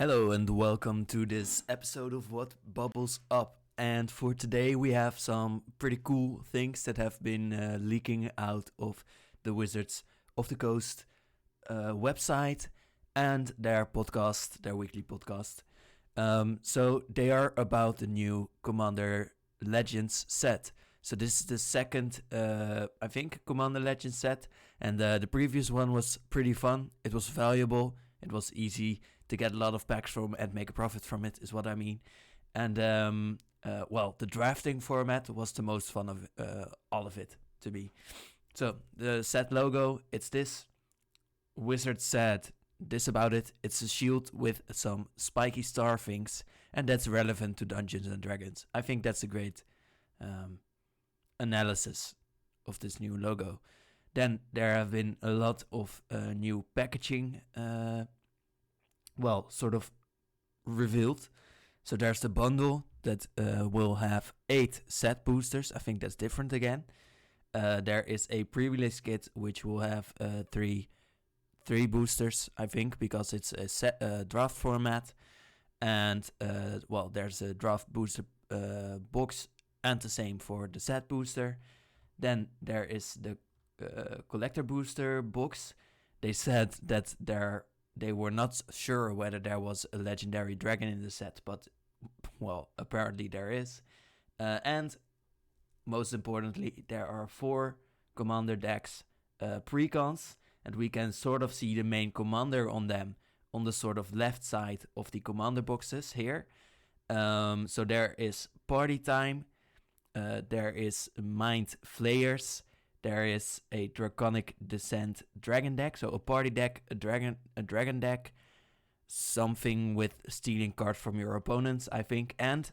Hello and welcome to this episode of What Bubbles Up. And for today, we have some pretty cool things that have been leaking out of the Wizards of the Coast website and their podcast, their weekly podcast. So they are about the new Commander Legends set. So this is the second, I think, Commander Legends set, and the previous one was pretty fun. It was valuable. It was easy to get a lot of packs from and make a profit from it, is what I mean. And the drafting format was the most fun of all of it to me. So the set logo, it's this. Wizard said this about it. It's a shield with some spiky star things, and that's relevant to Dungeons and Dragons. I think that's a great analysis of this new logo. Then there have been a lot of new packaging, sort of revealed. So there's the bundle that will have 8 set boosters. I think that's different again. There is a pre-release kit which will have 3 boosters, I think, because it's a set draft format. And there's a draft booster box, and the same for the set booster. Then there is the collector booster box. They said that they were not sure whether there was a legendary dragon in the set, but apparently there is. And most importantly, there are 4 commander decks precons, and we can sort of see the main commander on them on the sort of left side of the commander boxes here. So there is Party Time, there is Mind Flayers, there is a Draconic Descent dragon deck, so a party deck, a dragon deck, something with stealing cards from your opponents, I think, and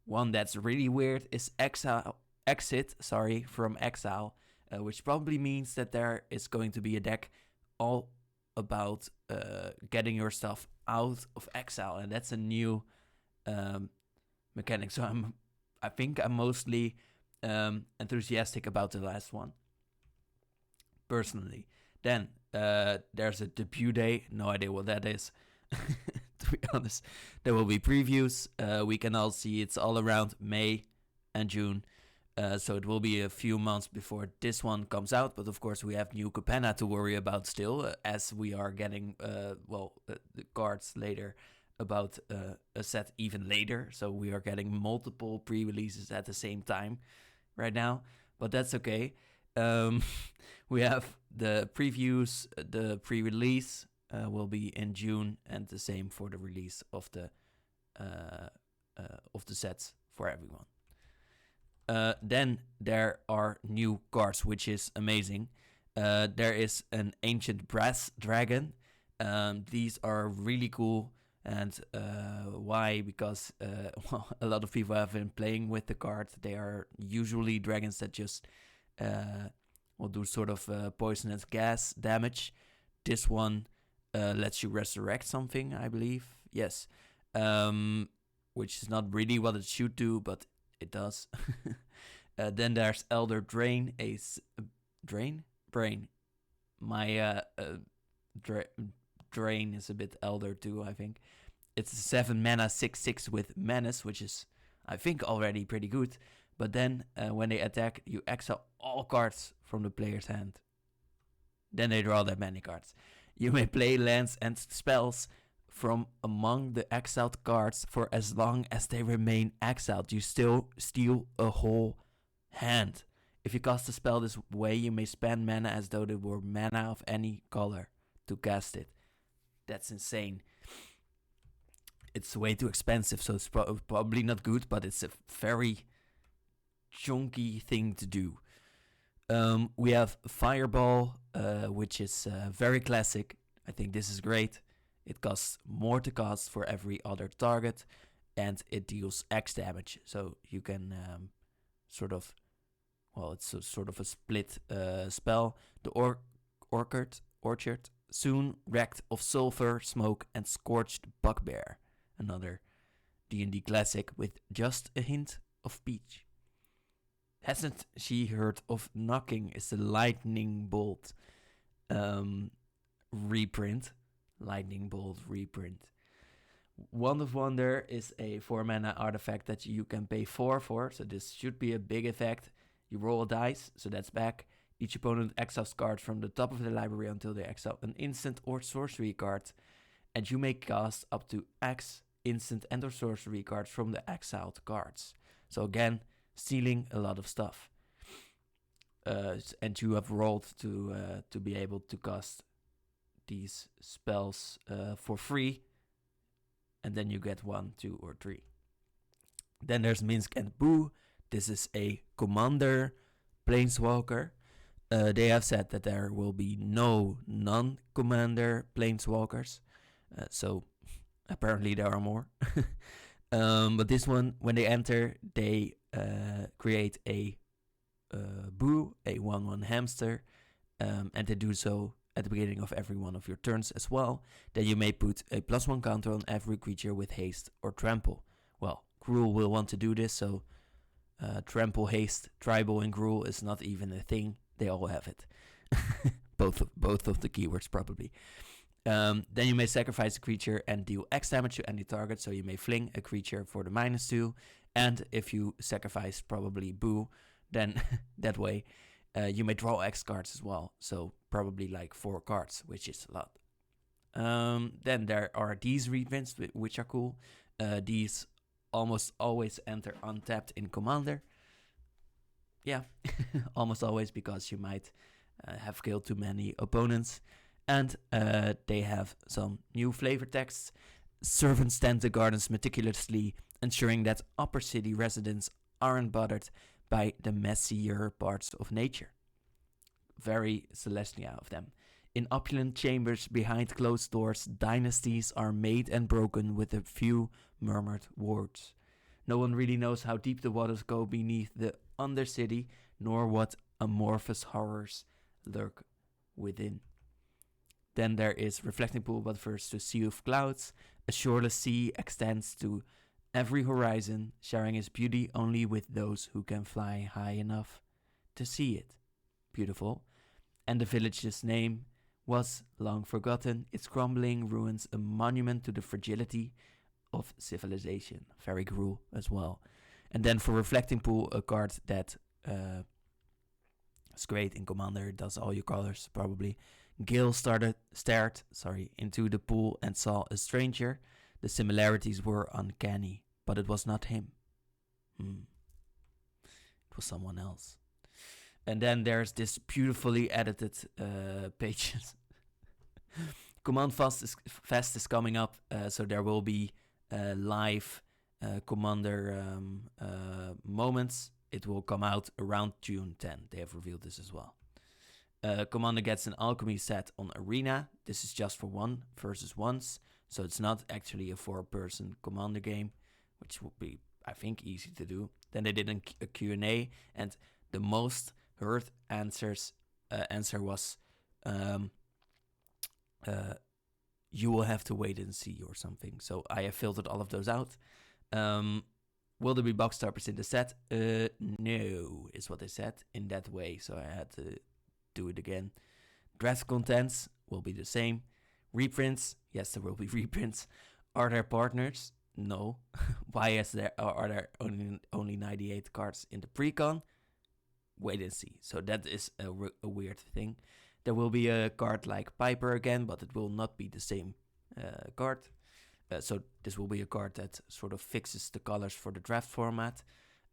one that's really weird is Exit from Exile, which probably means that there is going to be a deck all about getting your stuff out of exile, and that's a new mechanic. So I think I'm mostly enthusiastic about the last one, personally. Then there's a debut day. No idea what that is. To be honest, there will be previews. We can all see it's all around May and June. So it will be a few months before this one comes out. But of course, we have New Capenna to worry about still, as we are getting the cards later about a set even later. So we are getting multiple pre-releases at the same time right now. But that's okay. We have the previews, the pre-release will be in June, and the same for the release of the sets for everyone. Then there are new cards, which is amazing. There is an Ancient Brass Dragon. These are really cool. And why? Because a lot of people have been playing with the card. They are usually dragons that just will do sort of poisonous gas damage. This one lets you resurrect something, I believe. Yes. Which is not really what it should do, but it does. Then there's Elder Drain, Brain. My Drain is a bit elder too, I think. It's 7 mana 6/6 with Menace, which is, I think, already pretty good. But then when they attack, you exile all cards from the player's hand. Then they draw that many cards. You may play lands and spells from among the exiled cards for as long as they remain exiled. You still steal a whole hand. If you cast a spell this way, you may spend mana as though they were mana of any color to cast it. That's insane. It's way too expensive, so it's probably not good, but it's a very chunky thing to do. We have Fireball, which is very classic. I think this is great. It costs more to cast for every other target, and it deals X damage. So you can it's a sort of a split spell. The Orchard, soon wrecked of sulfur, smoke, and scorched bugbear. Another D&D classic with just a hint of peach. Hasn't she heard of Knocking? Is the Lightning Bolt reprint. Wand of Wonder is a 4 mana artifact that you can pay 4 for, so this should be a big effect. You roll a dice, so that's back. Each opponent exiles cards from the top of the library until they exile an instant or sorcery card, and you may cast up to X instant and or sorcery cards from the exiled cards. So again, stealing a lot of stuff. And you have rolled to be able to cast these spells for free, and then you get 1, 2, or 3. Then there's Minsk and Boo. This is a commander planeswalker. They have said that there will be no non-commander planeswalkers, so apparently there are more. But this one, when they enter, they create a Boo, a 1/1 hamster, and they do so at the beginning of every one of your turns as well. Then you may put a +1 counter on every creature with haste or trample. Well, Gruul will want to do this, so trample, haste, tribal, and Gruul is not even a thing. They all have it. both of the keywords probably. Then you may sacrifice a creature and deal X damage to any target, so you may fling a creature for the -2, and if you sacrifice probably Boo, then that way you may draw X cards as well, so probably like 4 cards, which is a lot. Then there are these reprints, which are cool. These almost always enter untapped in Commander. Yeah, almost always, because you might have killed too many opponents. And they have some new flavor texts. Servants tend the gardens meticulously, ensuring that upper city residents aren't bothered by the messier parts of nature. Very Celestia of them. In opulent chambers behind closed doors, dynasties are made and broken with a few murmured words. No one really knows how deep the waters go beneath the Undercity, nor what amorphous horrors lurk within. Then there is Reflecting Pool, but first to Sea of Clouds. A shoreless sea extends to every horizon, sharing its beauty only with those who can fly high enough to see it. Beautiful. And the village's name was long forgotten, its crumbling ruins a monument to the fragility of civilization. Very Gruul as well. And then for Reflecting Pool, a card that is great in Commander, does all your colors probably. Gil stared into the pool and saw a stranger. The similarities were uncanny, but it was not him. It was someone else. And then there's this beautifully edited pages. Command Fest is coming up, so there will be live Commander moments. It will come out around June 10. They have revealed this as well. Commander gets an alchemy set on Arena. This is just for 1 versus 1s, so it's not actually a 4-person Commander game, which would be, I think, easy to do. Then they did a Q&A, and the most heard answer was, you will have to wait and see, or something. So I have filtered all of those out. Will there be box toppers in the set? No, is what they said in that way, so I had to do it again. Draft contents will be the same. Reprints, yes, there will be reprints. Are there partners? No. Why are there only 98 cards in the pre-con? Wait and see. So that is a weird thing. There will be a card like Piper again, but it will not be the same card. So this will be a card that sort of fixes the colors for the draft format.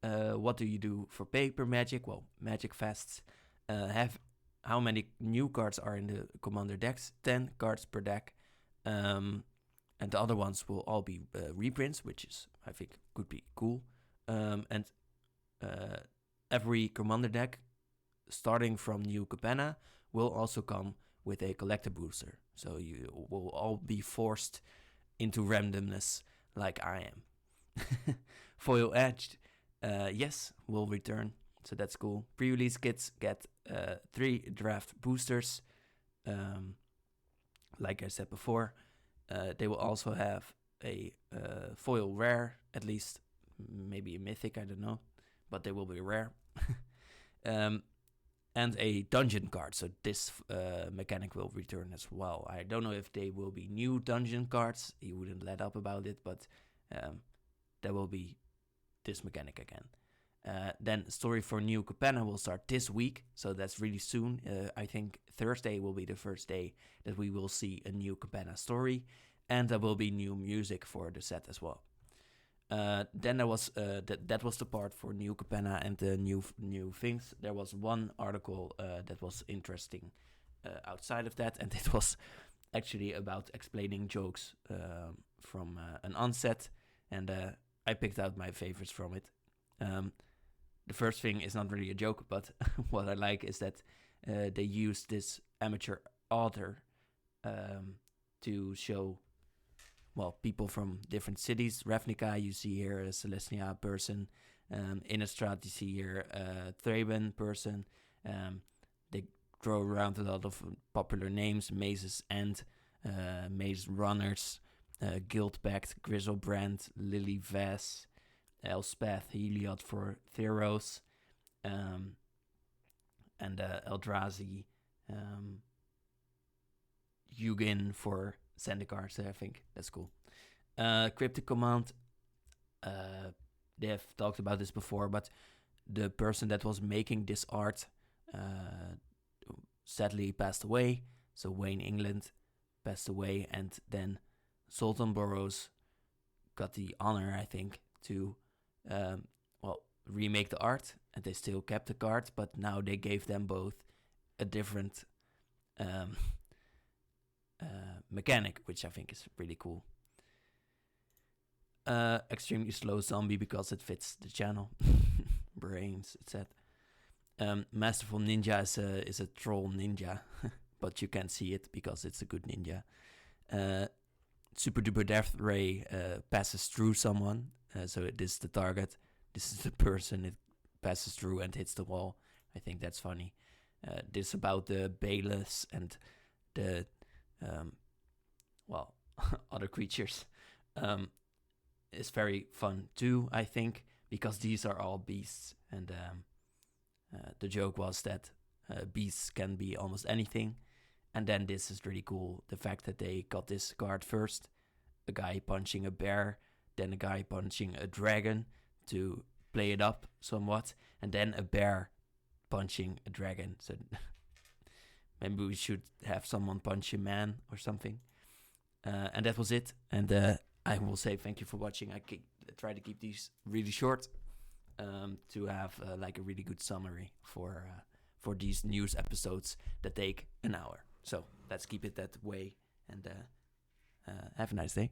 What do you do for paper Magic? Well, Magic Fests have how many new cards are in the Commander decks? 10 cards per deck. And the other ones will all be reprints, which is, I think, could be cool. And every Commander deck, starting from New Capenna, will also come with a collector booster. So you will all be forced into randomness like I am. Foil Edged, yes, will return. So that's cool. Pre-release kits get 3 draft boosters. Like I said before, they will also have a foil rare, at least maybe a mythic, I don't know, but they will be rare. And and a dungeon card. So this mechanic will return as well. I don't know if they will be new dungeon cards. He wouldn't let up about it, but there will be this mechanic again. Then Story for New Capenna will start this week, so that's really soon. I think Thursday will be the first day that we will see a new Capenna story, and there will be new music for the set as well. Then there was that was the part for New Capenna and the new things. There was one article that was interesting outside of that, and it was actually about explaining jokes from an onset, and I picked out my favorites from it. The first thing is not really a joke, but what I like is that they use this amateur author to show, well, people from different cities. Ravnica, you see here a Celestia person. Innistrad, you see here a Thraben person. They throw around a lot of popular names, mazes and maze runners, Guild-backed Grizzlebrand, Lily Vess, Elspeth, Heliod for Theros, and Eldrazi, Hugin for Zendikar, so I think that's cool. Cryptic Command, they have talked about this before, but the person that was making this art sadly passed away. So Wayne England passed away, and then Sultan Burrows got the honor, I think, to remake the art, and they still kept the card, but now they gave them both a different mechanic, which I think is really cool. Extremely slow zombie because it fits the channel. Brains, etc. Masterful Ninja is a troll ninja, but you can't see it because it's a good ninja. Super Duper Death Ray passes through someone, so this is the target. This is the person it passes through and hits the wall. I think that's funny. This about the Bayless and the other creatures is very fun too, I think, because these are all beasts, and the joke was that beasts can be almost anything. And then this is really cool, the fact that they got this card first, a guy punching a bear, then a guy punching a dragon to play it up somewhat, and then a bear punching a dragon. So maybe we should have someone punch a man or something. And that was it. And I will say thank you for watching. I try to keep these really short to have like a really good summary for these news episodes that take an hour. So let's keep it that way, and have a nice day.